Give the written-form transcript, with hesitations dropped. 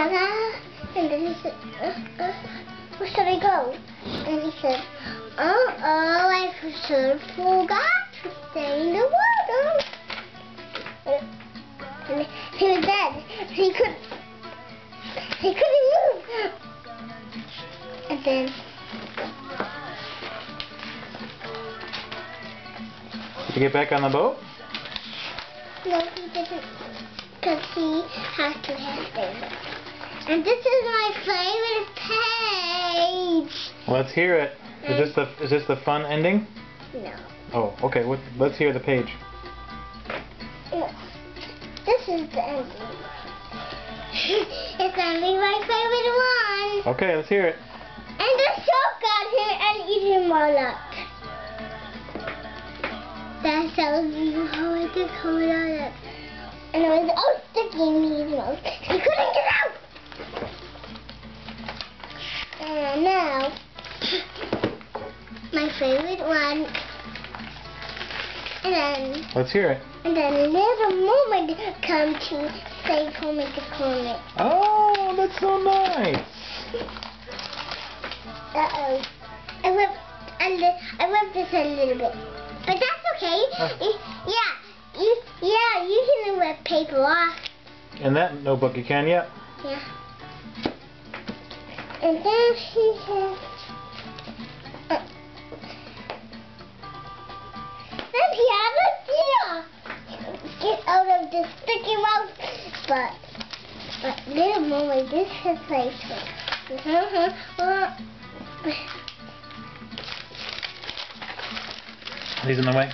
ta-da. And then he said, where should I go? And he said, I sort of forgot to stay in the water. And he was dead. He couldn't move. And then did you get back on the boat? no, he didn't, because he has to have things. And this is my favorite page. Let's hear it. Is this the fun ending? No. Oh, okay. Let's hear the page. No. This is the ending. It's gonna be my favorite one. Okay, let's hear it. And the shark got him and eat him all up. That tells you how I could come out of. And it was all sticky in his mouth. He couldn't get out. And now, my favorite one. And then. Let's hear it. And then a little moment come to save home in the corner. Oh, that's so nice. Uh-oh. I whipped this a little bit. But that's okay. You can whip paper off. In that notebook you can, yeah. Yeah. And then she said, then he had a deal. Get out of the sticky mouth. But little moment, this is like, He's in the way.